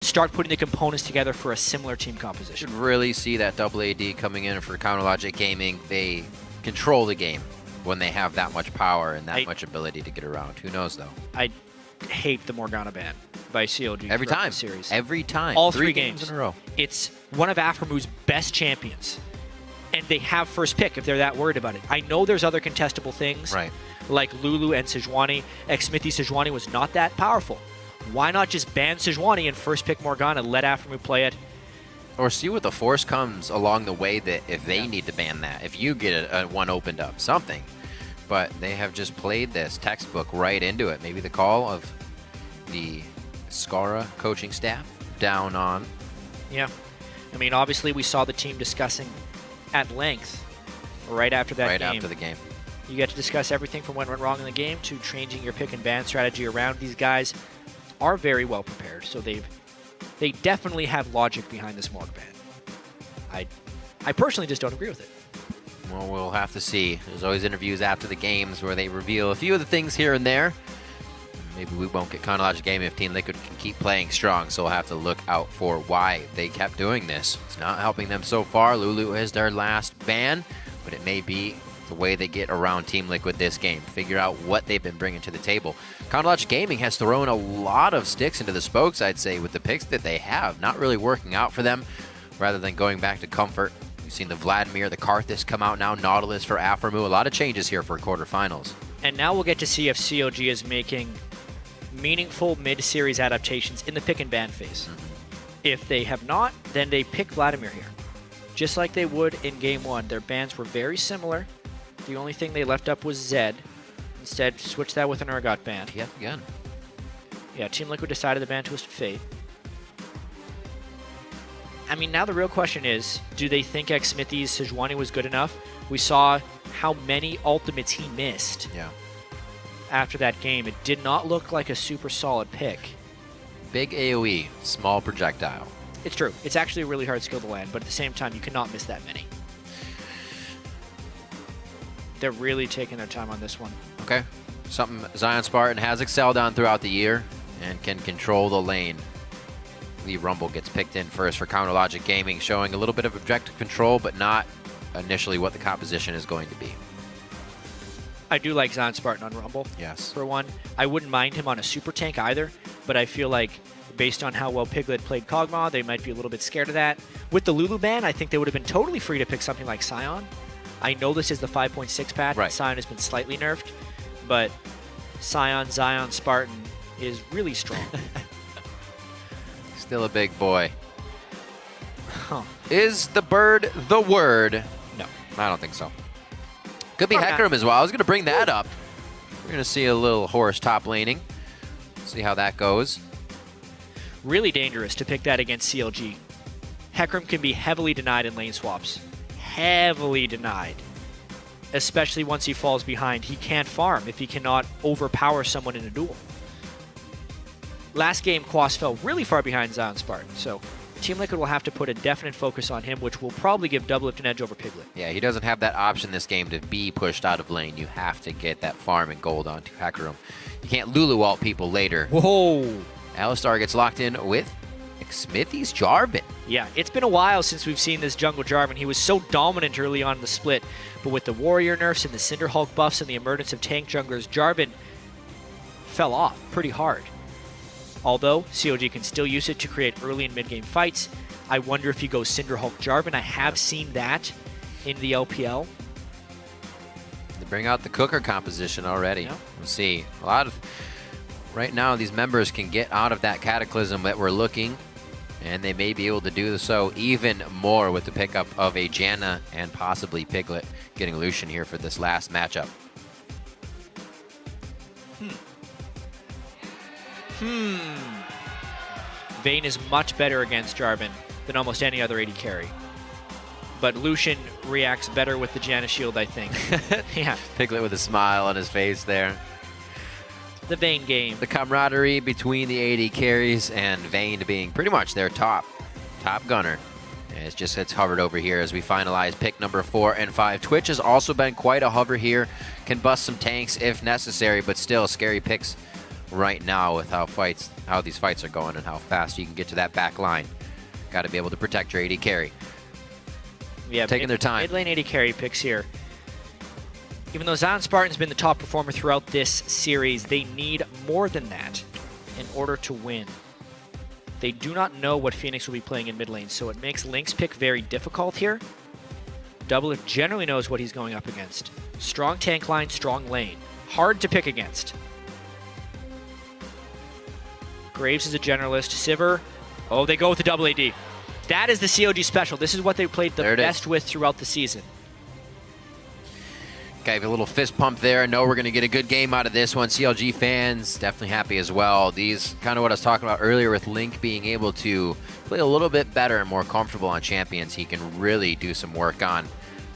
start putting the components together for a similar team composition. Should really see that double AD coming in for Counter Logic Gaming. They control the game when they have that much power and that much ability to get around. Who knows, though? I hate the Morgana ban by CLG every time. The series. Every time. All three games in a row. It's one of Afremu's best champions, and they have first pick if they're that worried about it. I know there's other contestable things, right, like Lulu and Sejuani. Ex-Smithy Sejuani was not that powerful. Why not just ban Sejuani and first pick Morgana, let Afremu play it? Or see what the force comes along the way that if they need to ban that, if you get a one opened up, something. But they have just played this textbook right into it. Maybe the call of the Skara coaching staff down on. Yeah. I mean, obviously we saw the team discussing at length right after that game. Right after the game. You get to discuss everything from what went wrong in the game to changing your pick and ban strategy around. These guys are very well prepared, so they definitely have logic behind this Morg ban. I personally just don't agree with it. Well, we'll have to see. There's always interviews after the games where they reveal a few of the things here and there. Maybe we won't get Counter Logic Gaming if Team Liquid can keep playing strong, so we'll have to look out for why they kept doing this. It's not helping them so far. Lulu is their last ban, but it may be the way they get around Team Liquid this game. Figure out what they've been bringing to the table. Counter Logic Gaming has thrown a lot of sticks into the spokes, I'd say, with the picks that they have. Not really working out for them, rather than going back to comfort. We've seen the Vladimir, the Karthus come out now, Nautilus for Afremu. A lot of changes here for quarterfinals. And now we'll get to see if CLG is making meaningful mid-series adaptations in the pick and ban phase. If they have not, then they pick Vladimir here. Just like they would in Game 1. Their bans were very similar. The only thing they left up was Zed. Instead, switched that with an Urgot ban. TF again. Yeah, Team Liquid decided the ban Twisted Fate. I mean, now the real question is, do they think Ex-Smithy's Sejuani was good enough? We saw how many ultimates he missed after that game. It did not look like a super solid pick. Big AoE, small projectile. It's true. It's actually a really hard skill to land, but at the same time, you cannot miss that many. They're really taking their time on this one. Okay. Something Zion Spartan has excelled on throughout the year and can control the lane. Lee Rumble gets picked in first for Counter Logic Gaming, showing a little bit of objective control, but not initially what the composition is going to be. I do like Zion Spartan on Rumble. Yes. For one. I wouldn't mind him on a super tank either, but I feel like based on how well Piglet played Kog'Maw, they might be a little bit scared of that. With the Lulu ban, I think they would have been totally free to pick something like Sion. I know this is the 5.6 patch, right. and Sion has been slightly nerfed, but Sion, Zion, Spartan is really strong. Still a big boy. Huh. Is the bird the word? No. I don't think so. Could be Hecarim as well. I was going to bring that up. We're going to see a little Horus top laning. See how that goes. Really dangerous to pick that against CLG. Hecarim can be heavily denied in lane swaps. Heavily denied. Especially once he falls behind. He can't farm if he cannot overpower someone in a duel. Last game, Quas fell really far behind Zion Spartan, so Team Liquid will have to put a definite focus on him, which will probably give Doublelift an edge over Piglet. Yeah, he doesn't have that option this game to be pushed out of lane. You have to get that farm and gold onto Hecarim. You can't Lulu ult people later. Whoa! Alistar gets locked in with Smithy's Jarvan. Yeah, it's been a while since we've seen this jungle Jarvan. He was so dominant early on in the split, but with the warrior nerfs and the Cinderhulk buffs and the emergence of tank junglers, Jarvan fell off pretty hard. Although CLG can still use it to create early and mid-game fights, I wonder if he goes Cinderhulk Jarvan. I have seen that in the LPL. They bring out the cooker composition already. Yeah. We'll see. A lot of... Right now, these members can get out of that cataclysm that we're looking, and they may be able to do so even more with the pickup of a Janna and possibly Piglet getting Lucian here for this last matchup. Vayne is much better against Jarvan than almost any other AD carry. But Lucian reacts better with the Janna shield, I think. Yeah. Piglet with a smile on his face there. The Vayne game. The camaraderie between the AD carries and Vayne being pretty much their top gunner. And it's hovered over here as we finalize pick number 4 and 5. Twitch has also been quite a hover here. Can bust some tanks if necessary, but still scary picks right now with how these fights are going and how fast you can get to that back line. Got to be able to protect your AD carry. Yeah, taking their time. Mid lane AD carry picks here. Even though Zion Spartan's been the top performer throughout this series, they need more than that in order to win. They do not know what Phoenix will be playing in mid lane, so it makes Link's pick very difficult here. Doublelift generally knows what he's going up against. Strong tank line, strong lane. Hard to pick against. Graves is a generalist. Sivir, oh, they go with the double AD. That is the CLG special. This is what they played the best with throughout the season. Gave a little fist pump there. Know we're going to get a good game out of this one. CLG fans definitely happy as well. These kind of what I was talking about earlier with Link being able to play a little bit better and more comfortable on champions. He can really do some work on.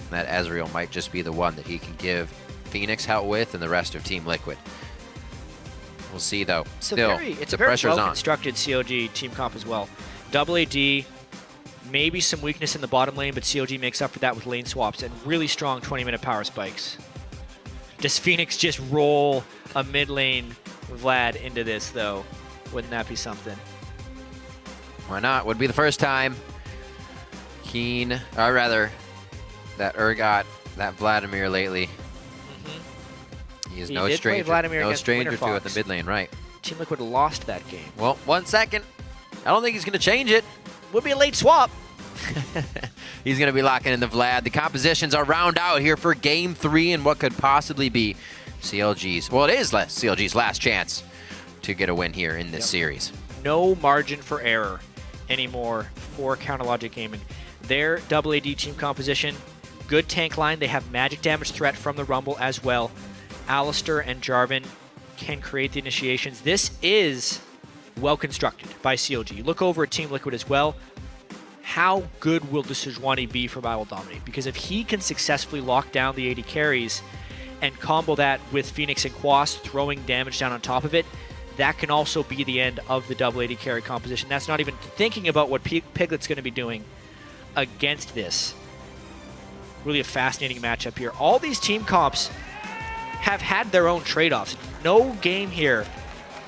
That Ezreal might just be the one that he can give Phoenix help with and the rest of Team Liquid. We'll see though. Still, it's a very well-constructed CLG team comp as well. Double AD, maybe some weakness in the bottom lane, but CLG makes up for that with lane swaps and really strong 20-minute power spikes. Does Phoenix just roll a mid lane Vlad into this, though? Wouldn't that be something? Why not? Would be the first time. Keen, or rather, that Urgot, that Vladimir lately. He is no stranger to it in the mid lane, right? Team Liquid lost that game. Well, 1 second. I don't think he's going to change it. Would be a late swap. He's going to be locking in the Vlad. The compositions are round out here for Game 3 and what could possibly be CLG's. Well, it is CLG's last chance to get a win here in this series. No margin for error anymore for Counterlogic Gaming. Their double AD team composition, good tank line. They have magic damage threat from the Rumble as well. Alistair and Jarvan can create the initiations. This is well constructed by CLG. You look over at Team Liquid as well. How good will the Sejuani be for I Will Dominate? Because if he can successfully lock down the AD carries and combo that with Phoenix and Quas throwing damage down on top of it, that can also be the end of the double AD carry composition. That's not even thinking about what Piglet's going to be doing against this. Really a fascinating matchup here. All these team comps have had their own trade-offs. No game here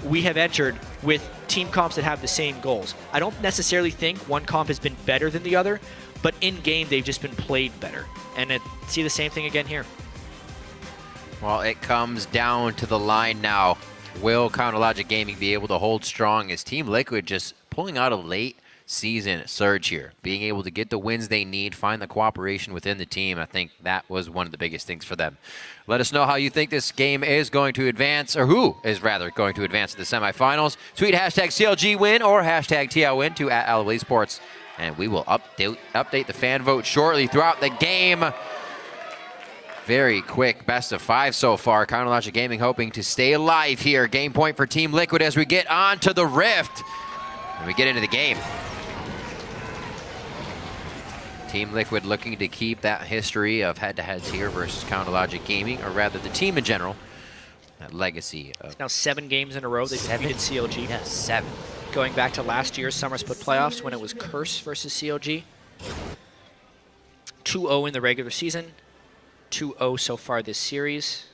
we have entered with team comps that have the same goals. I don't necessarily think one comp has been better than the other, but in-game they've just been played better. And see the same thing again here. Well, it comes down to the line now. Will Counterlogic Gaming be able to hold strong as Team Liquid just pulling out a late season surge here, being able to get the wins they need, find the cooperation within the team? I think that was one of the biggest things for them. Let us know how you think this game is going to advance, or who is rather going to advance to the semifinals. Tweet hashtag CLG win or hashtag TL win to @AlawaySports, and we will update the fan vote shortly throughout the game. Very quick best of 5 so far. Counterlogic Gaming hoping to stay alive here. Game point for Team Liquid as we get on to the Rift and we get into the game. Team Liquid looking to keep that history of head-to-heads here versus Counterlogic Gaming, or rather the team in general. That legacy of... It's now 7 games in a row they've defeated CLG. Yeah, 7. Going back to last year's Summer Split Playoffs when it was Curse versus CLG. 2-0 in the regular season. 2-0 so far this series.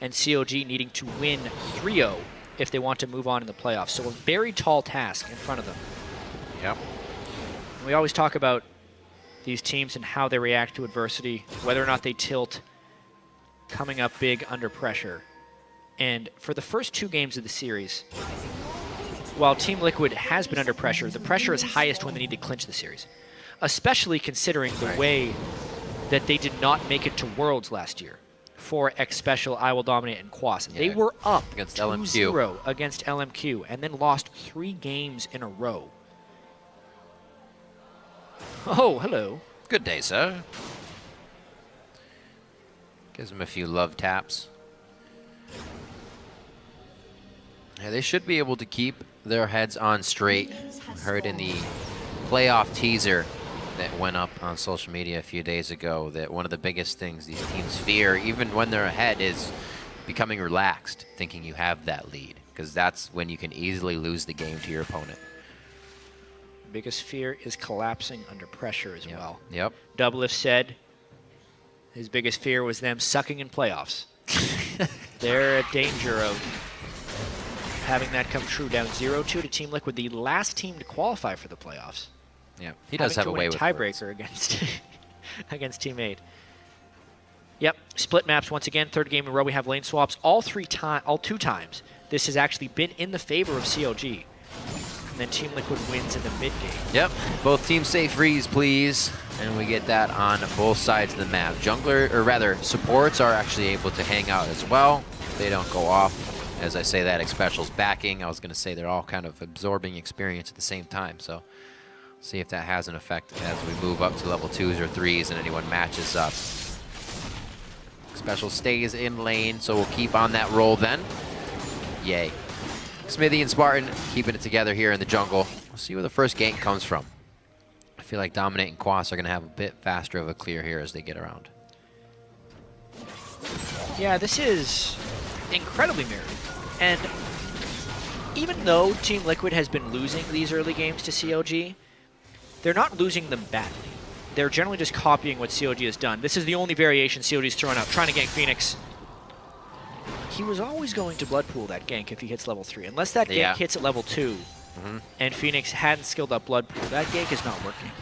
And CLG needing to win 3-0 if they want to move on in the playoffs. So a very tall task in front of them. Yep. We always talk about these teams and how they react to adversity, whether or not they tilt coming up big under pressure. And for the first 2 games of the series, while Team Liquid has been under pressure, the pressure is highest when they need to clinch the series, especially considering the way that they did not make it to Worlds last year for X Special, I Will Dominate, and Quas. They were up against 2-0 against LMQ and then lost 3 games in a row. Oh, hello. Good day, sir. Gives him a few love taps. Yeah, they should be able to keep their heads on straight. Heard in the playoff teaser that went up on social media a few days ago that one of the biggest things these teams fear, even when they're ahead, is becoming relaxed, thinking you have that lead, because that's when you can easily lose the game to your opponent. Biggest fear is collapsing under pressure as well. Yep. Doublelift said his biggest fear was them sucking in playoffs. They're a danger of having that come true, down 0-2 to Team Liquid, the last team to qualify for the playoffs. Yeah, he does have a way with tiebreaker against against Team 8. Yep, split maps once again, third game in a row. We have lane swaps all two times. This has actually been in the favor of CLG. And then Team Liquid wins in the mid game. Yep, both teams say freeze, please. And we get that on both sides of the map. Jungler, or rather, supports are actually able to hang out as well. They don't go off. As I say that, Xpecial's backing. I was going to say they're all kind of absorbing experience at the same time. So see if that has an effect as we move up to level 2s or 3s and anyone matches up. Xpecial stays in lane, so we'll keep on that roll then. Yay. Smithy and Spartan keeping it together here in the jungle. We'll see where the first gank comes from. I feel like Dominate and Quas are going to have a bit faster of a clear here as they get around. Yeah, this is incredibly mirrored. And even though Team Liquid has been losing these early games to CLG, they're not losing them badly. They're generally just copying what CLG has done. This is the only variation CLG's throwing out, trying to gank Phoenix. He was always going to Bloodpool that gank if he hits level 3. Unless that gank hits at level 2 and Phoenix hadn't skilled up Bloodpool, that gank is not working.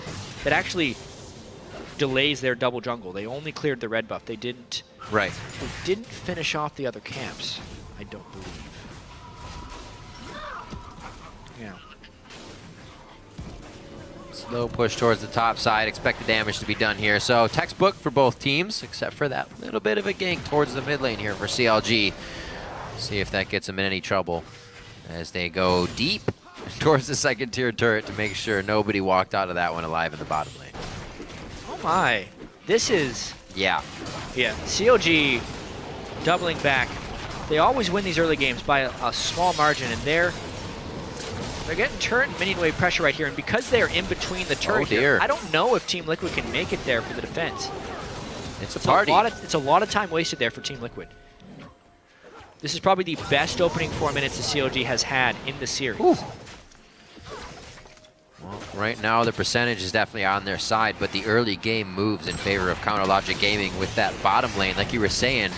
That actually delays their double jungle. They only cleared the red buff. They didn't finish off the other camps, I don't believe. Yeah. Slow push towards the top side. Expect the damage to be done here. So textbook for both teams, except for that little bit of a gank towards the mid lane here for CLG. See if that gets them in any trouble as they go deep towards the second tier turret to make sure nobody walked out of that one alive in the bottom lane. Oh my. This is... Yeah. Yeah. CLG doubling back. They always win these early games by a small margin, and they're getting turret and minion wave pressure right here, and because they're in between the turret here, I don't know if Team Liquid can make it there for the defense. It's a party. It's a lot of time wasted there for Team Liquid. This is probably the best opening 4 minutes the CLG has had in the series. Ooh. Well, right now the percentage is definitely on their side, but the early game moves in favor of Counter Logic Gaming with that bottom lane. Like you were saying,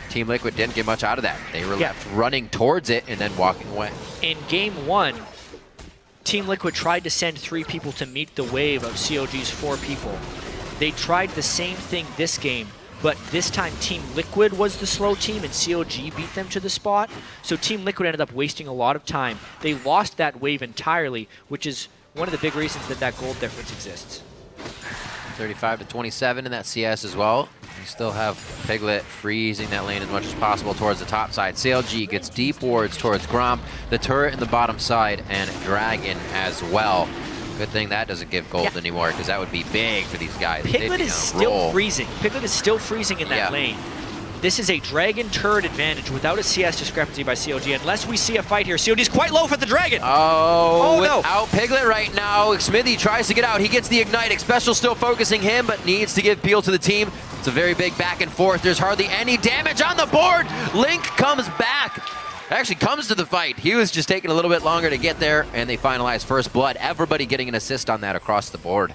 Team Liquid didn't get much out of that. They were left running towards it and then walking away. In game 1, Team Liquid tried to send 3 people to meet the wave of CLG's 4 people. They tried the same thing this game, but this time Team Liquid was the slow team and CLG beat them to the spot. So Team Liquid ended up wasting a lot of time. They lost that wave entirely, which is one of the big reasons that that gold difference exists. 35-27 in that CS as well. You still have Piglet freezing that lane as much as possible towards the top side. CLG gets deep wards towards Gromp, the turret in the bottom side, and Dragon as well. Good thing that doesn't give gold anymore, because that would be big for these guys. Piglet is still freezing. Piglet is still freezing in that lane. This is a Dragon turret advantage without a CS discrepancy by CLG, unless we see a fight here. CLG's quite low for the Dragon. Oh, without Piglet right now. Smithy tries to get out. He gets the Ignite. Xpecial still focusing him, but needs to give Peel to the team. It's a very big back and forth. There's hardly any damage on the board. Link comes back. Actually comes to the fight. He was just taking a little bit longer to get there, and they finalize first blood. Everybody getting an assist on that across the board.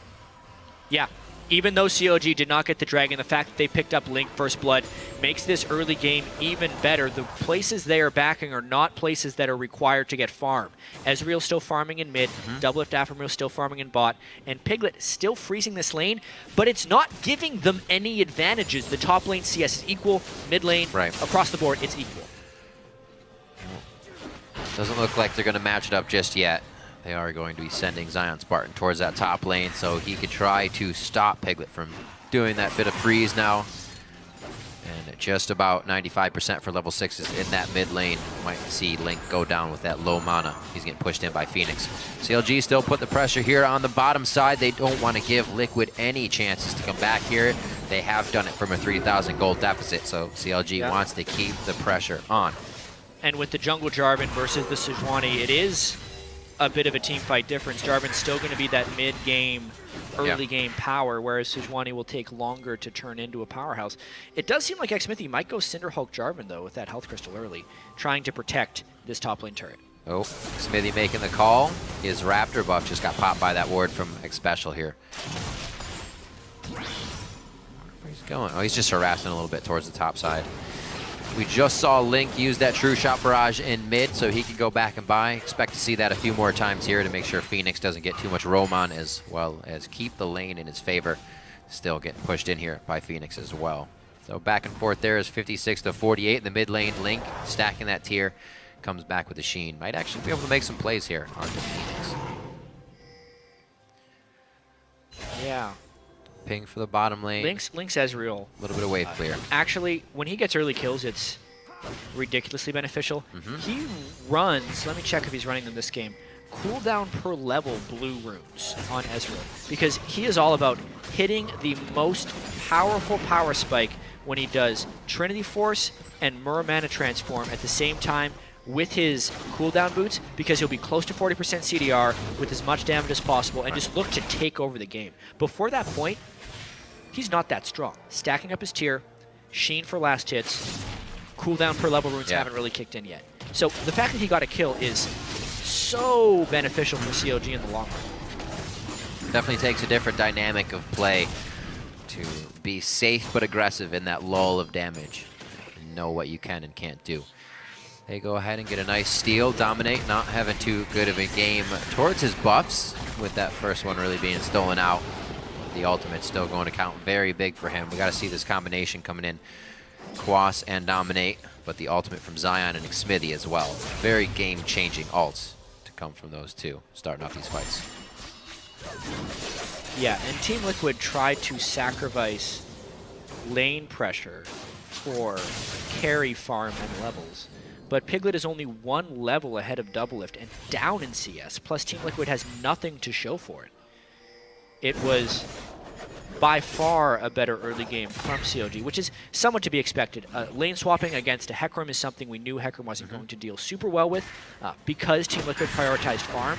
Yeah. Even though CLG did not get the Dragon, the fact that they picked up Link first blood makes this early game even better. The places they are backing are not places that are required to get farm. Ezreal still farming in mid, Doublelift Afamil still farming in bot, and Piglet still freezing this lane, but it's not giving them any advantages. The top lane CS is equal, mid lane, across the board, it's equal. Doesn't look like they're going to match it up just yet. They are going to be sending Zion Spartan towards that top lane so he could try to stop Piglet from doing that bit of freeze now. And at just about 95% for level 6s in that mid lane. Might see Link go down with that low mana. He's getting pushed in by Phoenix. CLG still put the pressure here on the bottom side. They don't want to give Liquid any chances to come back here. They have done it from a 3,000 gold deficit, so CLG wants to keep the pressure on. And with the jungle Jarvan versus the Sejuani, it is a bit of a team fight difference. Jarvan's still going to be that mid-game, early-game power, whereas Sejuani will take longer to turn into a powerhouse. It does seem like Xmithy might go Cinderhulk Jarvan, though, with that health crystal early, trying to protect this top lane turret. Oh, Smithy making the call. His Raptor buff just got popped by that ward from Xpecial here. Where's he going? Oh, he's just harassing a little bit towards the top side. We just saw Link use that true shot barrage in mid, so he can go back and buy. Expect to see that a few more times here to make sure Phoenix doesn't get too much roam on, as well as keep the lane in his favor. Still getting pushed in here by Phoenix as well. So back and forth there is 56 to 48. The mid lane, Link stacking that tier, comes back with the Sheen. Might actually be able to make some plays here on the Phoenix. Yeah. Ping for the bottom lane. Link's Ezreal. A little bit of wave clear. Actually, when he gets early kills, it's ridiculously beneficial. He runs, let me check if he's running them this game, cooldown per level blue runes on Ezreal, because he is all about hitting the most powerful power spike when he does Trinity Force and Muramana Transform at the same time with his cooldown boots, because he'll be close to 40% CDR with as much damage as possible and just look to take over the game. Before that point, he's not that strong. Stacking up his tier, Sheen for last hits, cooldown per level runes haven't really kicked in yet. So the fact that he got a kill is so beneficial for CLG in the long run. Definitely takes a different dynamic of play to be safe but aggressive in that lull of damage and know what you can and can't do. They go ahead and get a nice steal. Dominate not having too good of a game towards his buffs, with that first one really being stolen out. The ultimate still going to count very big for him. We got to see this combination coming in. Quas and Dominate, but the ultimate from Zion and Xmithie as well. Very game-changing ults to come from those two, starting off these fights. Yeah, and Team Liquid tried to sacrifice lane pressure for carry farm and levels. But Piglet is only one level ahead of Doublelift and down in CS, plus Team Liquid has nothing to show for it. It was by far a better early game from CLG, which is somewhat to be expected. Lane swapping against a Hecarim is something we knew Hecarim wasn't going to deal super well with, because Team Liquid prioritized farm.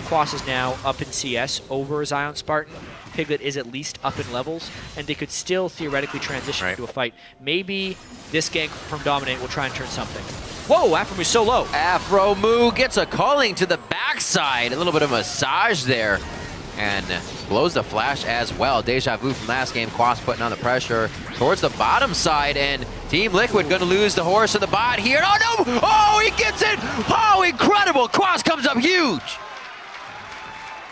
Quas is now up in CS over Zion Spartan. Piglet is at least up in levels, and they could still theoretically transition into a fight. Maybe this gank from Dominate will try and turn something. Whoa, Afromu's so low. Afromu gets a calling to the backside. A little bit of massage there, and blows the flash as well. Deja vu from last game. Quas putting on the pressure towards the bottom side, and Team Liquid going to lose the horse of the bot here. Oh no! Oh, he gets it! Oh, incredible! Quas comes up huge!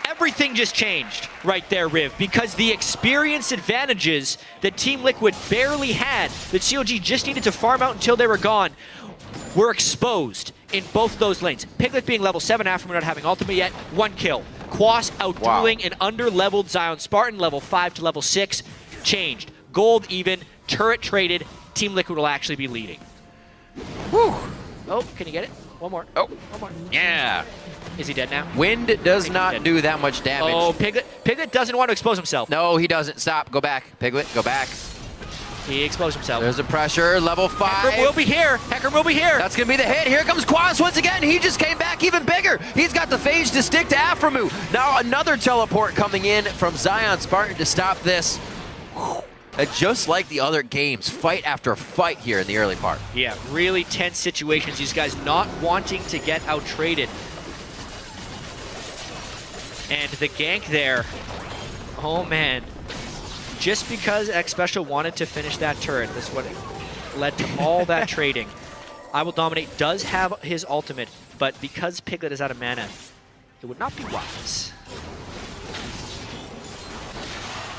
Everything just changed right there, Riv, because the experience advantages that Team Liquid barely had, that CLG just needed to farm out until they were gone, were exposed in both those lanes. Piglet being level 7, Afro not having ultimate yet, 1 kill. Quas outdueling an under-leveled Zion Spartan, level 5 to level 6, changed. Gold even, turret traded, Team Liquid will actually be leading. Whew. Oh, can you get it? One more. Oh, one more. Yeah. Is he dead now? Wind does not do that much damage. Oh, Piglet doesn't want to expose himself. No, he doesn't. Stop. Go back. Piglet, go back. He exposed himself. There's the pressure. Level 5. Hecarim will be here. Hecarim will be here. That's going to be the hit. Here comes Quas once again. He just came back even bigger. He's got the phage to stick to Afromu. Now another teleport coming in from Zion Spartan to stop this. And just like the other games, fight after fight here in the early part. Yeah, really tense situations. These guys not wanting to get out-traded. And the gank there, oh man. Just because X Special wanted to finish that turret, that's what led to all that trading. I Will Dominate does have his ultimate, but because Piglet is out of mana, it would not be wise.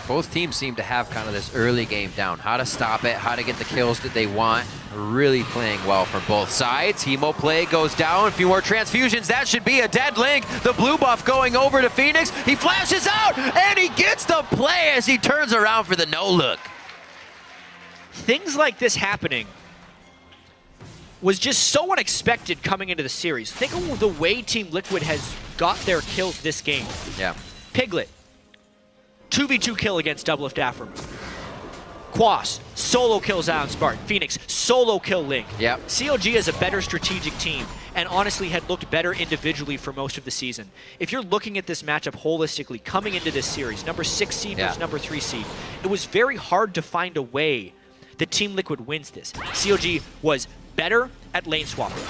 Both teams seem to have kind of this early game down. How to stop it, how to get the kills that they want. Really playing well for both sides. Hemo play goes down. A few more transfusions. That should be a dead Link. The blue buff going over to Phoenix. He flashes out, and he gets the play as he turns around for the no-look. Things like this happening was just so unexpected coming into the series. Think of the way Team Liquid has got their kills this game. Yeah. Piglet, 2v2 kill against Doublelift Afro. Quas, solo kill Zion Spartan. Phoenix, solo kill Link. Yep. CLG is a better strategic team and honestly had looked better individually for most of the season. If you're looking at this matchup holistically, coming into this series, number 6 seed versus number 3 seed, it was very hard to find a way that Team Liquid wins this. CLG was better at lane swapping.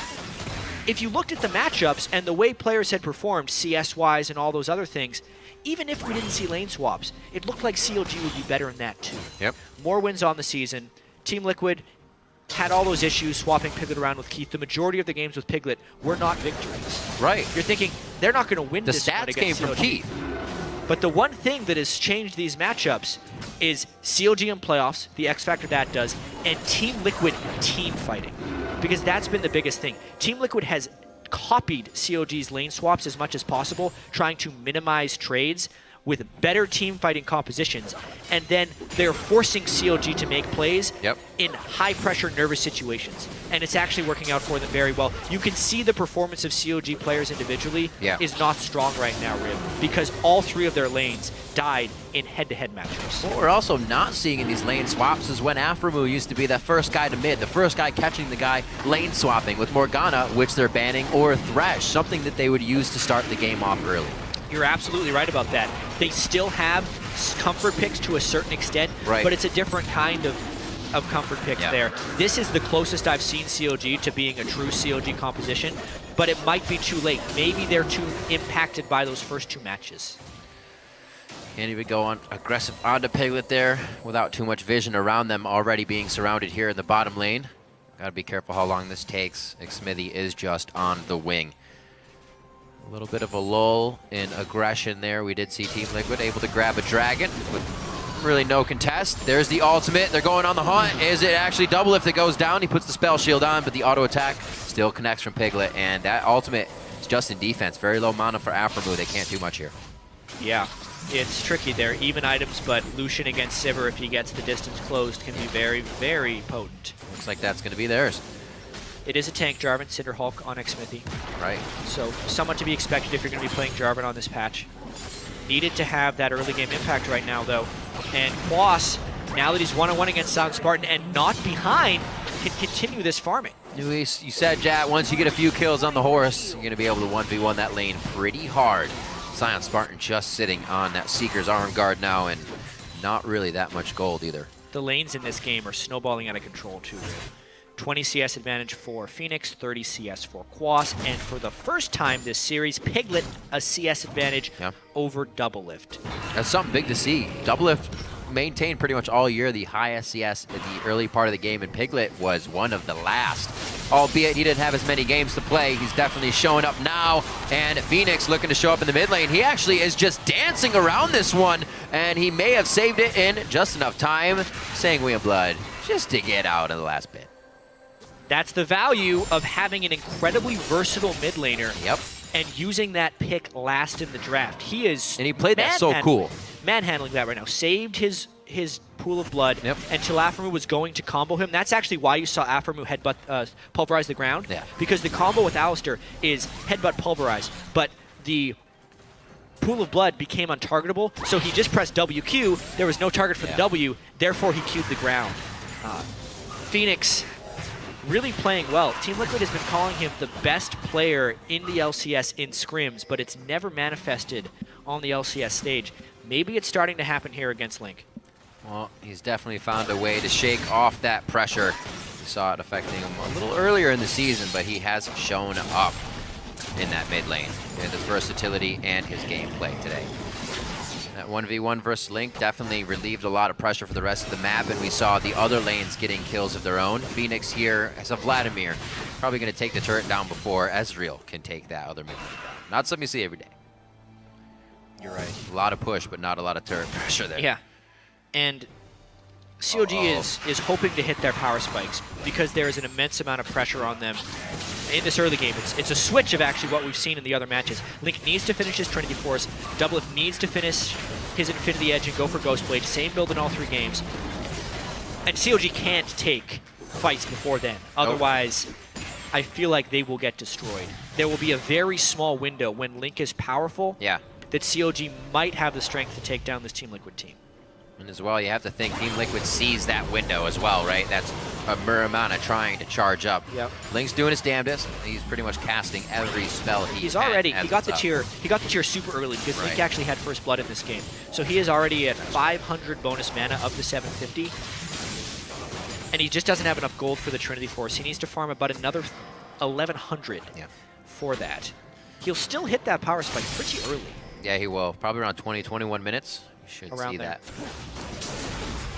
If you looked at the matchups and the way players had performed CS-wise and all those other things, even if we didn't see lane swaps, it looked like CLG would be better in that too. Yep. More wins on the season. Team Liquid had all those issues swapping Piglet around with Keith, the majority of the games with Piglet were not victories. Right. You're thinking, they're not going to win The this one stats came against from CLG. Keith. But the one thing that has changed these matchups is CLG in playoffs, the X factor that does, and Team Liquid team fighting. Because that's been the biggest thing. Team Liquid has copied CLG's lane swaps as much as possible, trying to minimize trades with better team fighting compositions, and then they're forcing CLG to make plays in high-pressure, nervous situations. And it's actually working out for them very well. You can see the performance of CLG players individually is not strong right now, Rib, because all 3 of their lanes died in head-to-head matchups. What we're also not seeing in these lane swaps is when Aframu used to be the first guy to mid, the first guy catching the guy lane swapping with Morgana, which they're banning, or Thresh, something that they would use to start the game off early. You're absolutely right about that. They still have comfort picks to a certain extent, but it's a different kind of comfort picks there. This is the closest I've seen CLG to being a true CLG composition, but it might be too late. Maybe they're too impacted by those first 2 matches. Can't even go on aggressive onto Piglet there without too much vision around them, already being surrounded here in the bottom lane. Gotta be careful how long this takes. Xmithy is just on the wing. A little bit of a lull in aggression there. We did see Team Liquid able to grab a dragon with really no contest. There's the ultimate. They're going on the hunt. Is it actually double if it goes down? He puts the spell shield on, but the auto attack still connects from Piglet, and that ultimate is just in defense. Very low mana for Aframu. They can't do much here. Yeah, it's tricky there. Even items, but Lucian against Sivir, if he gets the distance closed, can be very, very potent. Looks like that's going to be theirs. It is a tank Jarvan, Cinderhulk on Xmithy. Right. So somewhat to be expected if you're going to be playing Jarvan on this patch. Needed to have that early game impact right now, though. And Quas, now that he's one-on-one against Silent Spartan and not behind, can continue this farming. You said, Jat, once you get a few kills on the horse, you're going to be able to 1v1 that lane pretty hard. Silent Spartan just sitting on that Seeker's arm guard now, and not really that much gold either. The lanes in this game are snowballing out of control, too. 20 CS advantage for Phoenix, 30 CS for Quas, and for the first time this series, Piglet a CS advantage over Doublelift. That's something big to see. Doublelift maintained pretty much all year the highest CS in the early part of the game, and Piglet was one of the last. Albeit he didn't have as many games to play, he's definitely showing up now, and Phoenix looking to show up in the mid lane. He actually is just dancing around this one, and he may have saved it in just enough time, Sanguine Blood, just to get out in the last bit. That's the value of having an incredibly versatile mid laner and using that pick last in the draft. He is and he played that so cool. Manhandling that right now. Saved his pool of blood until Aframu was going to combo him. That's actually why you saw Aframu headbutt pulverize the ground. Because the combo with Alistar is headbutt pulverize, but the pool of blood became untargetable, so he just pressed WQ. There was no target for the W, therefore he queued the ground. Phoenix really playing well. Team Liquid has been calling him the best player in the LCS in scrims, but it's never manifested on the LCS stage. Maybe it's starting to happen here against Link. Well, he's definitely found a way to shake off that pressure. We saw it affecting him a little earlier in the season, but he has shown up in that mid lane with his versatility and his gameplay today. That 1v1 versus Link definitely relieved a lot of pressure for the rest of the map, and we saw the other lanes getting kills of their own. Phoenix here as a Vladimir, probably going to take the turret down before Ezreal can take that other mid lane down. Not something you see every day. You're right. A lot of push, but not a lot of turret pressure there. Yeah. And CLG is hoping to hit their power spikes because there is an immense amount of pressure on them in this early game. It's a switch of actually what we've seen in the other matches. Link needs to finish his Trinity Force. Doublelift needs to finish his Infinity Edge and go for Ghostblade. Same build in all 3 games. And CLG can't take fights before then. Otherwise, I feel like they will get destroyed. There will be a very small window when Link is powerful that CLG might have the strength to take down this Team Liquid team. And as well, you have to think Team Liquid sees that window as well, right? That's a Muramana trying to charge up. Link's doing his damnedest. He's pretty much casting every spell he got the tier super early because Link actually had first blood in this game. So he is already at 500 bonus mana up to 750. And he just doesn't have enough gold for the Trinity Force. He needs to farm about another 1100 for that. He'll still hit that power spike pretty early. Yeah, he will. Probably around 20, 21 minutes. You should see that.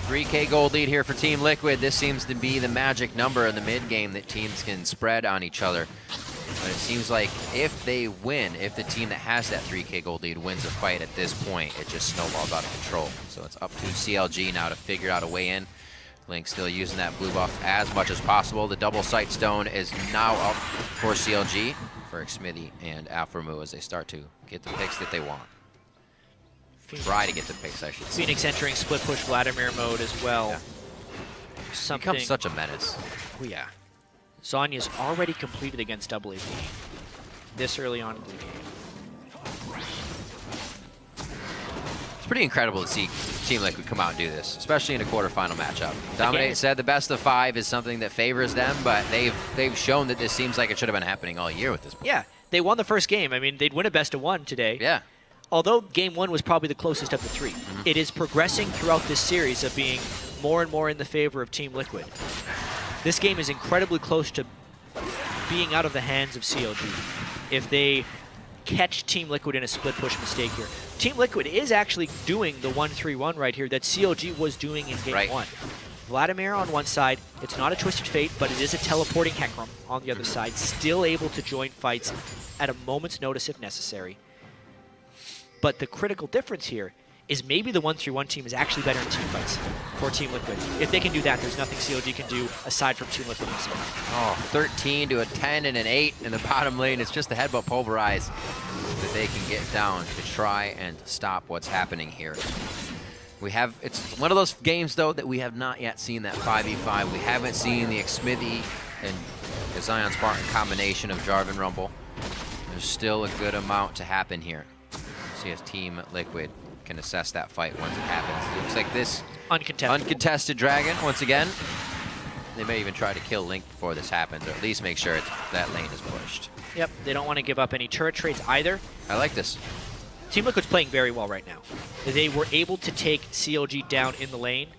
3K gold lead here for Team Liquid. This seems to be the magic number in the mid game that teams can spread on each other. But it seems like if they win, if the team that has that 3K gold lead wins a fight at this point, it just snowballs out of control. So it's up to CLG now to figure out a way in. Link still using that blue buff as much as possible. The double sight stone is now up for CLG, for Smithy and Afromu as they start to get the picks that they want. Try to get the picks, I should say. Phoenix entering split push Vladimir mode as well. Yeah. Becomes such a menace. Oh yeah. Zonya's already completed against double AP this early on in the game. It's pretty incredible to see Team Liquid come out and do this, especially in a quarterfinal matchup. Dominate said the best of 5 is something that favors them, but they've shown that this seems like it should have been happening all year with this point. Yeah, they won the first game. I mean, they'd win a best of 1 today. Yeah. Although game 1 was probably the closest of the 3. It is progressing throughout this series of being more and more in the favor of Team Liquid. This game is incredibly close to being out of the hands of CLG. If they catch Team Liquid in a split push mistake here. Team Liquid is actually doing the 1-3-1 right here that CLG was doing in game 1. Vladimir on one side, it's not a Twisted Fate, but it is a teleporting Hecarim on the other side, still able to join fights at a moment's notice if necessary. But the critical difference here is maybe the 1-3-1 team is actually better in team fights for Team Liquid. If they can do that, there's nothing CLG can do aside from Team Liquid themselves. Oh, 13 to a 10 and an 8 in the bottom lane. It's just the headbutt pulverize that they can get down to try and stop what's happening here. It's one of those games, though, that we have not yet seen that 5v5. We haven't seen the Xmithie and the Zion Spartan combination of Jarvan Rumble. There's still a good amount to happen here. See if Team Liquid can assess that fight once it happens. It looks like this uncontested dragon once again. They may even try to kill Link before this happens, or at least make sure that lane is pushed. Yep, they don't want to give up any turret trades either. I like this. Team Liquid's playing very well right now. They were able to take CLG down in the lane,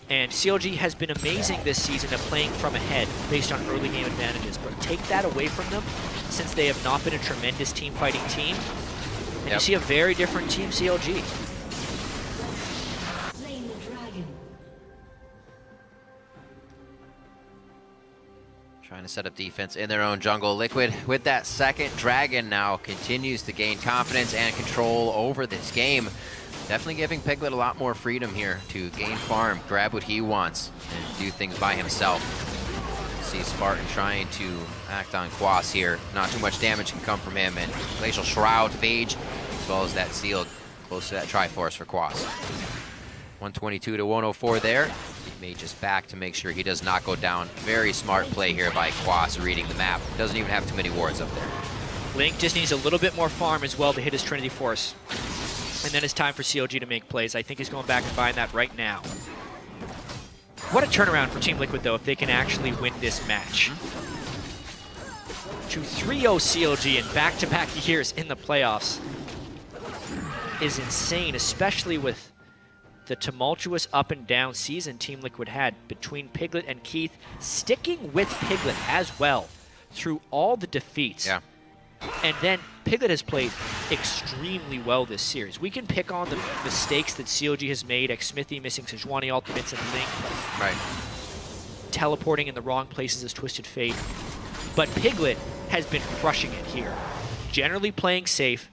and CLG has been amazing this season at playing from ahead based on early game advantages. But take that away from them, since they have not been a tremendous team fighting team, and you see a very different Team CLG. Trying to set up defense in their own jungle. Liquid, with that second dragon now, continues to gain confidence and control over this game. Definitely giving Piglet a lot more freedom here to gain farm, grab what he wants, and do things by himself. See Spartan trying to act on Quas here. Not too much damage can come from him, and Glacial Shroud, Phage, as well as that seal close to that Triforce for Quas. 122 to 104 there. Mage is back to make sure he does not go down. Very smart play here by Quas, reading the map. Doesn't even have too many wards up there. Link just needs a little bit more farm as well to hit his Trinity Force. And then it's time for CLG to make plays. I think he's going back and buying that right now. What a turnaround for Team Liquid, though, if they can actually win this match. To 3-0 CLG in back-to-back years in the playoffs is insane, especially with the tumultuous up and down season Team Liquid had between Piglet and Keith, sticking with Piglet as well through all the defeats. Yeah. And then Piglet has played extremely well this series. We can pick on the mistakes that CLG has made, Xmithie missing Sejuani ultimates and Link. Right. Teleporting in the wrong places as Twisted Fate. But Piglet has been crushing it here. Generally playing safe,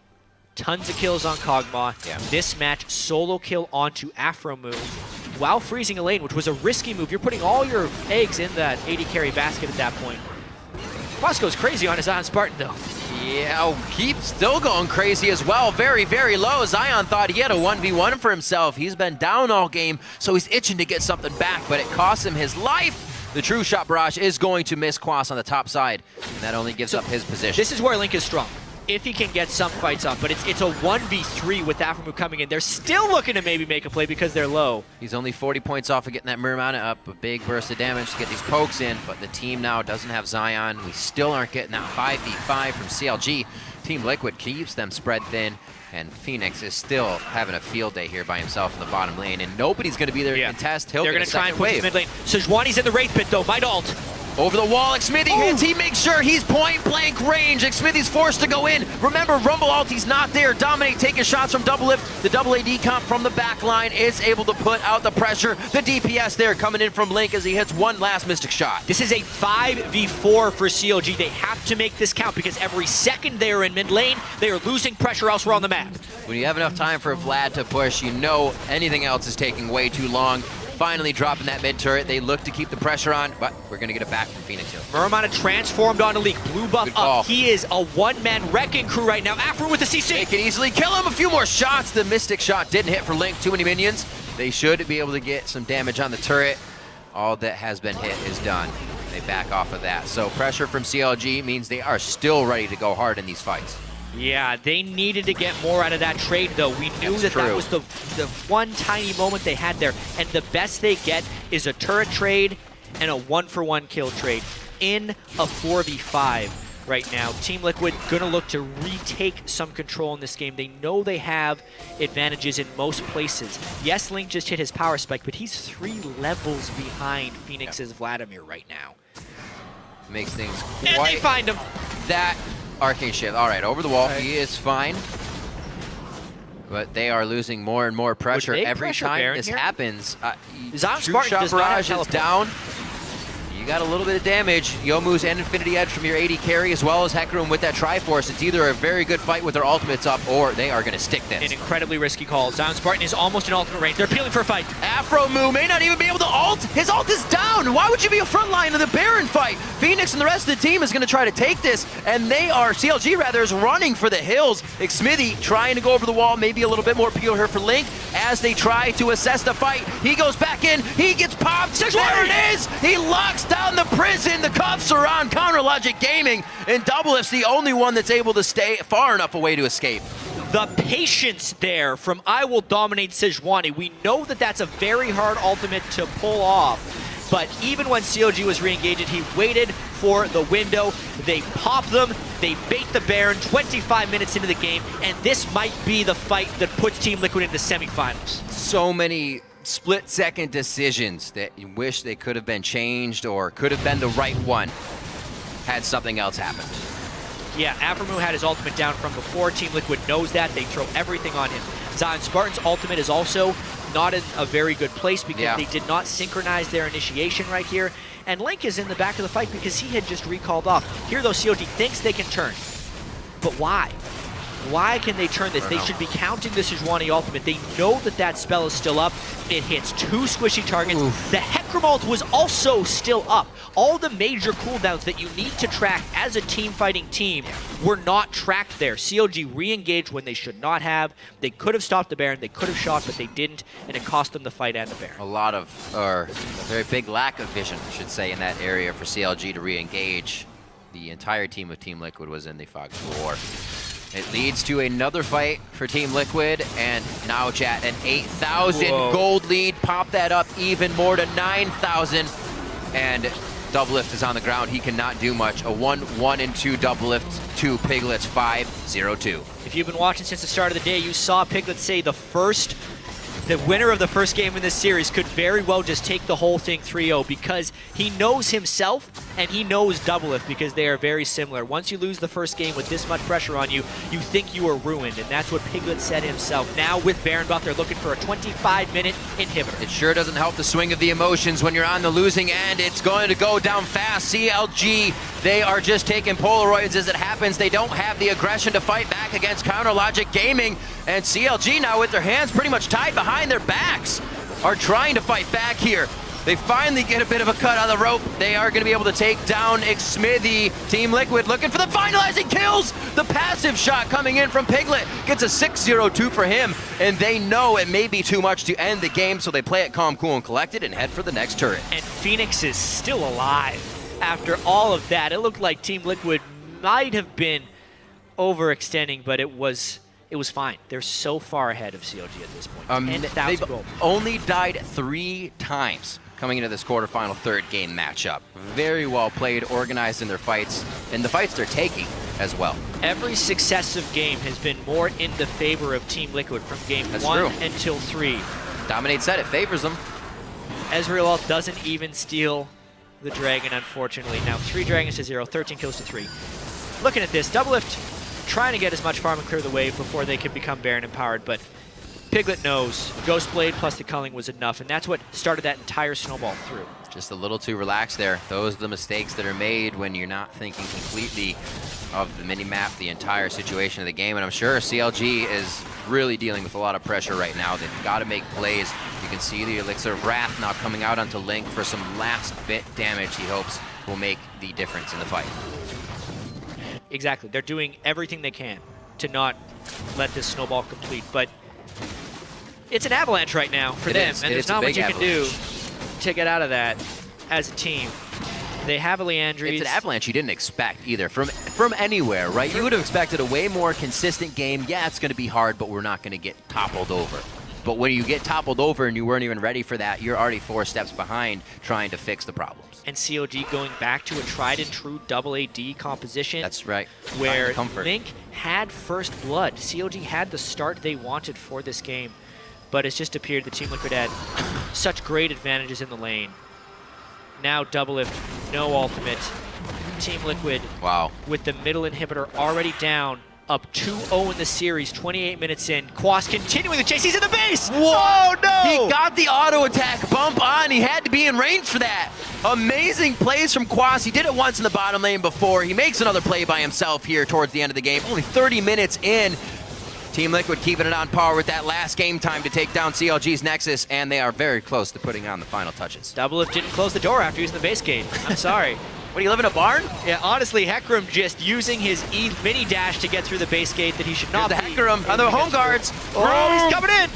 tons of kills on Kog'Maw. Yeah. This match, solo kill onto Afromu while freezing a lane, which was a risky move. You're putting all your eggs in that AD carry basket at that point. Quas goes crazy on his Zion Spartan, though. Yeah, keeps still going crazy as well. Very, very low. Zion thought he had a 1v1 for himself. He's been down all game, so he's itching to get something back, but it costs him his life. The True Shot Barrage is going to miss Quas on the top side, and that only gives up his position. This is where Link is strong, if he can get some fights up, but it's a 1v3 with Afromu coming in. They're still looking to maybe make a play because they're low. He's only 40 points off of getting that Mirror Mana up. A big burst of damage to get these pokes in, but the team now doesn't have Zion. We still aren't getting that 5v5 from CLG. Team Liquid keeps them spread thin, and Phoenix is still having a field day here by himself in the bottom lane, and nobody's going to be there to contest. They're going to try and push his mid lane. Sejuani's in the Wraith Pit, though. Might ult. Over the wall, Xmithy hits, he makes sure he's point blank range. Xmithy's forced to go in. Remember, Rumble Alti's not there. Dominate taking shots from Double Lift. The double AD comp from the back line is able to put out the pressure. The DPS there coming in from Link as he hits one last Mystic shot. This is a 5v4 for CLG. They have to make this count because every second they are in mid lane, they are losing pressure elsewhere on the map. When you have enough time for Vlad to push, you know anything else is taking way too long. Finally dropping that mid turret. They look to keep the pressure on, but we're going to get it back from Phoenix here. Muramana transformed onto Leak. Blue buff Good call. up. He is a one-man wrecking crew right now. Afro with the CC. They can easily kill him. A few more shots. The Mystic shot didn't hit for Link. Too many minions. They should be able to get some damage on the turret. All that has been hit is done. They back off of that. So pressure from CLG means they are still ready to go hard in these fights. Yeah, they needed to get more out of that trade, though. We knew that was the one tiny moment they had there. And the best they get is a turret trade and a 1-for-1 kill trade in a 4v5 right now. Team Liquid gonna look to retake some control in this game. They know they have advantages in most places. Yes, Link just hit his power spike, but he's 3 levels behind Phoenix's Vladimir right now. Makes things quite... And they find him. That Arcane Shield. All right, over the wall. He is fine. But they are losing more and more pressure every time this happens. Zion True Spartan Shot does not have Barrage is down. You got a little bit of damage. Youmuu's and Infinity Edge from your AD carry, as well as Hecarim with that Triforce. It's either a very good fight with their ultimates up, or they are going to stick this. An incredibly risky call. Zion Spartan is almost in ultimate range. They're peeling for a fight. Afro Moo may not even be able to ult. His ult is down. Why would you be a front line of the Baron fight? Phoenix and the rest of the team is going to try to take this, and they are, CLG rather, is running for the hills. Xmithy trying to go over the wall, maybe a little bit more peel here for Link as they try to assess the fight. He goes back in. He gets popped. There it is. He locks down the prison. The cuffs are on Counter Logic Gaming, and Double Lift's the only one that's able to stay far enough away to escape. The patience there from I Will Dominate Sejuani. We know that that's a very hard ultimate to pull off, but even when CLG was re-engaged, he waited for the window. They pop them, they bait the Baron 25 minutes into the game, and this might be the fight that puts Team Liquid into semifinals. So many split-second decisions that you wish they could have been changed or could have been the right one had something else happened. Yeah, Aframu had his ultimate down from before. Team Liquid knows that. They throw everything on him. Zion Spartan's ultimate is also not in a very good place because they did not synchronize their initiation right here. And Link is in the back of the fight because he had just recalled off. Here, though, CLG thinks they can turn. But why? Why can they turn this? They should be counting the Sejuani ultimate. They know that that spell is still up. It hits 2 squishy targets. Oof. The Hecarim ult was also still up. All the major cooldowns that you need to track as a team fighting team were not tracked there. CLG re-engaged when they should not have. They could have stopped the Baron. They could have shot, but they didn't, and it cost them the fight and the Baron. A lot of, or a very big lack of vision, I should say, in that area for CLG to re-engage. The entire team of Team Liquid was in the Fog of War. It leads to another fight for Team Liquid, and now chat, an 8,000 gold lead. Pop that up even more to 9,000, and Double Lift is on the ground. He cannot do much. A 1-1-2 Double Lift to Piglets 5-0-2. If you've been watching since the start of the day, you saw Piglet say the winner of the first game in this series could very well just take the whole thing 3-0 because he knows himself and he knows Double Lift because they are very similar. Once you lose the first game with this much pressure on you, you think you are ruined, and that's what Piglet said himself. Now with Baron buff, they're looking for a 25-minute inhibitor. It sure doesn't help the swing of the emotions when you're on the losing end. It's going to go down fast. CLG, they are just taking Polaroids as it happens. They don't have the aggression to fight back against Counter Logic Gaming, and CLG now with their hands pretty much tied behind their backs are trying to fight back here. They finally get a bit of a cut on the rope. They are going to be able to take down Xmithy. Team Liquid looking for the finalizing kills. The passive shot coming in from Piglet gets a 6-0-2 for him, and they know it may be too much to end the game, so they play it calm, cool, and collected and head for the next turret. And Phoenix is still alive after all of that. It looked like Team Liquid might have been overextending, but it was fine. They're so far ahead of CLG at this point. 10,000 gold. Only died 3 times coming into this quarterfinal third game matchup. Very well played, organized in their fights, and the fights they're taking as well. Every successive game has been more in the favor of Team Liquid from game 1 until 3. Dominate said it favors them. Ezreal doesn't even steal the Dragon, unfortunately. Now 3 Dragons to 0, 13 kills to 3. Looking at this, Doublelift trying to get as much farm and clear the wave before they can become Baron empowered, but Piglet knows Ghost Blade plus the culling was enough, and that's what started that entire snowball through. Just a little too relaxed there. Those are the mistakes that are made when you're not thinking completely of the mini-map, the entire situation of the game. And I'm sure CLG is really dealing with a lot of pressure right now. They've got to make plays. You can see the Elixir of Wrath now coming out onto Link for some last bit damage he hopes will make the difference in the fight. Exactly. They're doing everything they can to not let this snowball complete, but it's an avalanche right now for them, and there's not much you can do to get out of that as a team. They have a Leandries. It's an avalanche you didn't expect either from anywhere, right? You would have expected a way more consistent game. Yeah, it's going to be hard, but we're not going to get toppled over. But when you get toppled over and you weren't even ready for that, you're already 4 steps behind trying to fix the problems. And CLG going back to a tried and true double AD composition. That's right. Where Link had first blood. CLG had the start they wanted for this game, but it's just appeared that Team Liquid had such great advantages in the lane. Now Doublelift, no ultimate. Team Liquid, wow, with the middle inhibitor already down, up 2-0 in the series, 28 minutes in. Quas continuing the chase, he's in the base! Whoa, no! He got the auto attack bump on, he had to be in range for that. Amazing plays from Quas, he did it once in the bottom lane before. He makes another play by himself here towards the end of the game. Only 30 minutes in. Team Liquid keeping it on par with that last game time to take down CLG's Nexus, and they are very close to putting on the final touches. Doublelift didn't close the door after using the base gate. I'm sorry. What, do you live in a barn? Yeah, honestly, Hecarim just using his E mini dash to get through the base gate that he should not be. Hecarim on the home guards. Oh, he's coming in.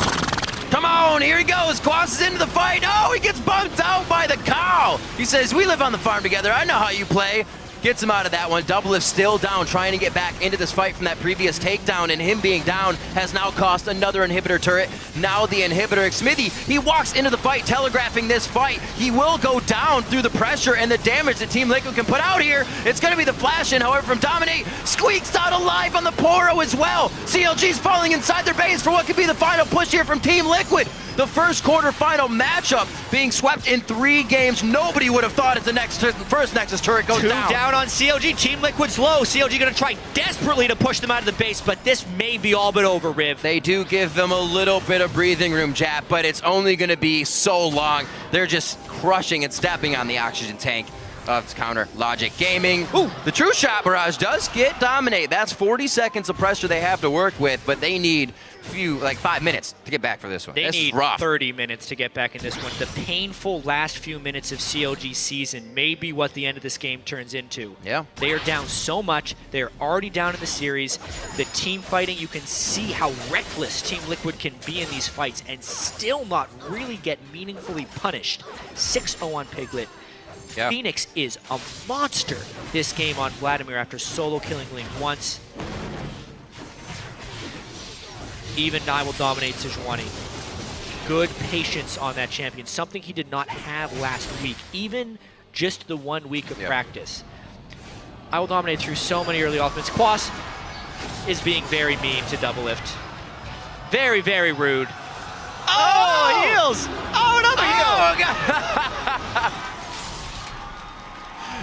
Come on, here he goes. Quas is into the fight. Oh, he gets bumped out by the cow. He says, we live on the farm together. I know how you play. Gets him out of that one. Doublelift still down, trying to get back into this fight from that previous takedown, and him being down has now cost another inhibitor turret. Now the inhibitor, Smithy, he walks into the fight, telegraphing this fight. He will go down through the pressure and the damage that Team Liquid can put out here. It's going to be the flash in, however, from Dominate. Squeaks out alive on the Poro as well. CLG's falling inside their base for what could be the final push here from Team Liquid. The first quarterfinal matchup being swept in 3 games. Nobody would have thought it's the first Nexus turret goes down. 2 down on CLG. Team Liquid's low. CLG going to try desperately to push them out of the base, but this may be all but over, Riv. They do give them a little bit of breathing room, Jap, but it's only going to be so long. They're just crushing and stepping on the oxygen tank of Counter Logic Gaming. Ooh, the true shot barrage does get Dominate. That's 40 seconds of pressure they have to work with, but they need like 5 minutes to get back for this one. They need rough. 30 minutes to get back in this one. The painful last few minutes of CLG's season may be what the end of this game turns into. Yeah. They are down so much. They are already down in the series. The team fighting, you can see how reckless Team Liquid can be in these fights and still not really get meaningfully punished. 6-0 on Piglet. Yeah. Phoenix is a monster this game on Vladimir after solo killing Link once. Even Nye will dominate Sejuani. Good patience on that champion, something he did not have last week, even just the 1 week of practice. I will dominate through so many early ultimates. Quas is being very mean to Doublelift. Very, very rude. Oh, heals! Oh, another heal!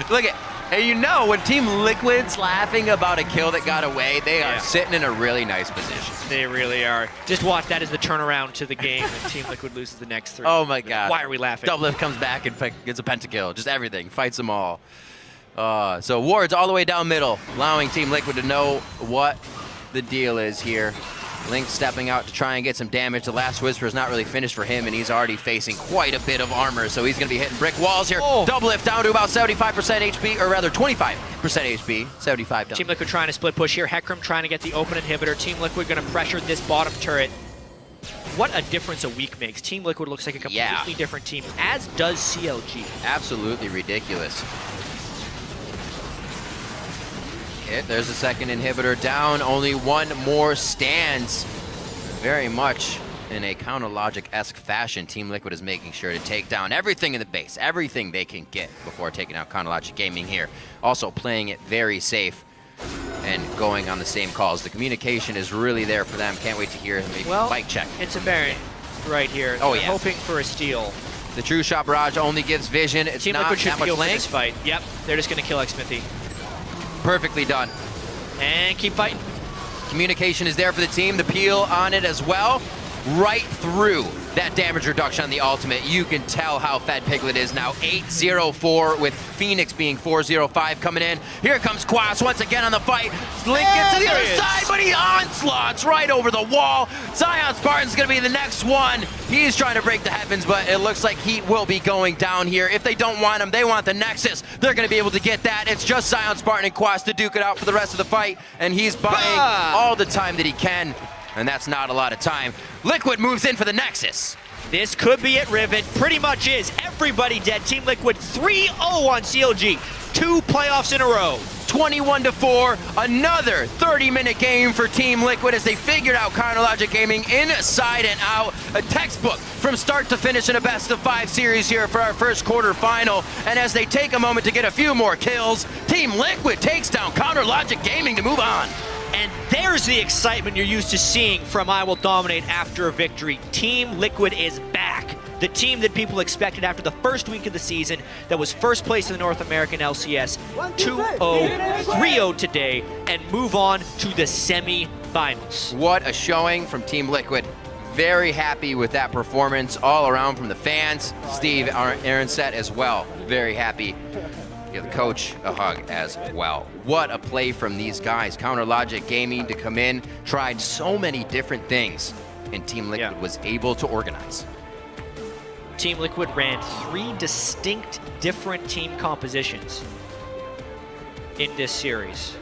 Look at, and you know, when Team Liquid's laughing about a kill that got away, they are sitting in a really nice position. They really are. Just watch, that is the turnaround to the game, and Team Liquid loses the next 3. Oh my God. Why are we laughing? Doublelift comes back and gets a pentakill. Just everything. Fights them all. So wards all the way down middle, allowing Team Liquid to know what the deal is here. Link stepping out to try and get some damage. The last Whisper is not really finished for him, and he's already facing quite a bit of armor, so he's going to be hitting brick walls here. Oh. Doublelift down to about 75% HP, or rather 25% HP, 75 down. Team Liquid trying to split push here. Hecarim trying to get the open inhibitor. Team Liquid going to pressure this bottom turret. What a difference a week makes. Team Liquid looks like a completely different team, as does CLG. Absolutely ridiculous. There's a second inhibitor down. Only one more stands. Very much in a Counter Logic-esque fashion, Team Liquid is making sure to take down everything in the base, everything they can get before taking out Counter Logic Gaming here. Also playing it very safe and going on the same calls. The communication is really there for them. Can't wait to hear maybe mic check. It's a Baron right here. Oh, They're hoping for a steal. The True Shot Barrage only gives vision. It's Team not Liquid should that much feel for length. this fight. Yep, they're just going to kill Xmithy. Perfectly done. And keep fighting. Communication is there for the team. The peel on it as well. Right through that damage reduction on the ultimate. You can tell how fed Piglet is now. 8-0-4 with Phoenix being 4-0-5 coming in. Here comes Quas once again on the fight. Link gets to the other side, but he onslaughts right over the wall. Zion Spartan's going to be the next one. He's trying to break the heavens, but it looks like Heat will be going down here. If they don't want him, they want the Nexus. They're going to be able to get that. It's just Zion Spartan and Quas to duke it out for the rest of the fight, and he's buying all the time that he can. And that's not a lot of time. Liquid moves in for the Nexus. This could be it, Rivet. Pretty much is. Everybody dead. Team Liquid 3-0 on CLG. 2 playoffs in a row. 21-4, another 30-minute game for Team Liquid as they figured out Chronologic Gaming inside and out. A textbook from start to finish in a best-of-5 series here for our first quarterfinal. And as they take a moment to get a few more kills, Team Liquid takes down Chronologic Gaming to move on. And there's the excitement you're used to seeing from I Will Dominate after a victory. Team Liquid is back. The team that people expected after the first week of the season that was first place in the North American LCS. 2-0, 3-0 today, and move on to the semi-finals. What a showing from Team Liquid. Very happy with that performance all around from the fans. Steve Aronset as well. Very happy. Give the coach a hug as well. What a play from these guys. Counterlogic Gaming to come in, tried so many different things, and Team Liquid was able to organize. Team Liquid ran 3 distinct different team compositions in this series.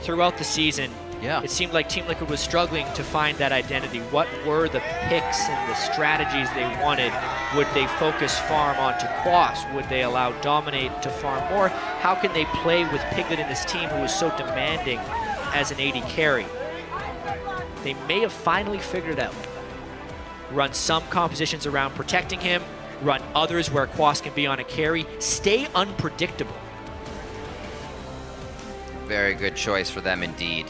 Throughout the season, it seemed like Team Liquid was struggling to find that identity. What were the picks and the strategies they wanted? Would they focus farm onto Quas? Would they allow Dominate to farm more? How can they play with Piglet in this team who is so demanding as an AD carry? They may have finally figured it out. Run some compositions around protecting him, run others where Quas can be on a carry, stay unpredictable. Very good choice for them indeed.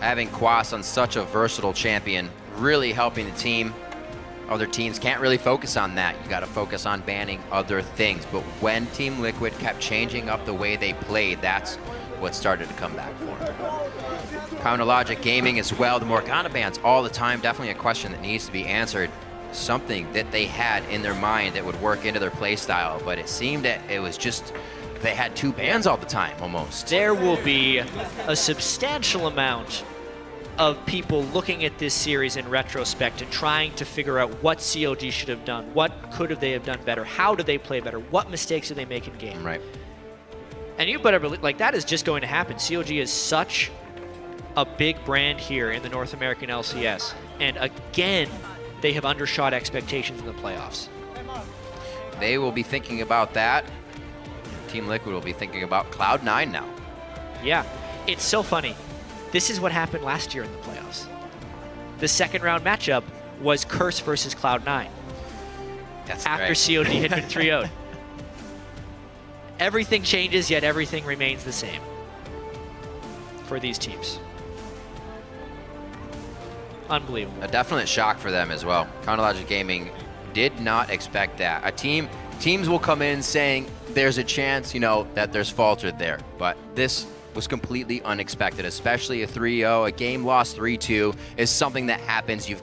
Having Quas on such a versatile champion, really helping the team. Other teams can't really focus on that. You got to focus on banning other things. But when Team Liquid kept changing up the way they played, that's what started to come back for them. Chronologic Gaming as well. The Morgana bans all the time. Definitely a question that needs to be answered. Something that they had in their mind that would work into their play style. But it seemed that it was just, they had 2 bans all the time almost. There will be a substantial amount of people looking at this series in retrospect and trying to figure out what CLG should have done, what could they have done better, how do they play better, what mistakes did they make in game. Right. And you better believe, like, that is just going to happen. CLG is such a big brand here in the North American LCS, and again, they have undershot expectations in the playoffs. They will be thinking about that. Team Liquid will be thinking about Cloud9 now. Yeah, it's so funny. This is what happened last year in the playoffs. The second round matchup was Curse versus Cloud9. That's after great. COD had been 3-0'd. Everything changes, yet everything remains the same for these teams. Unbelievable. A definite shock for them as well. Chronologic Gaming did not expect that. Teams will come in saying there's a chance, you know, that there's faltered there, but this was completely unexpected, especially a 3-0. A game lost 3-2 is something that happens. You've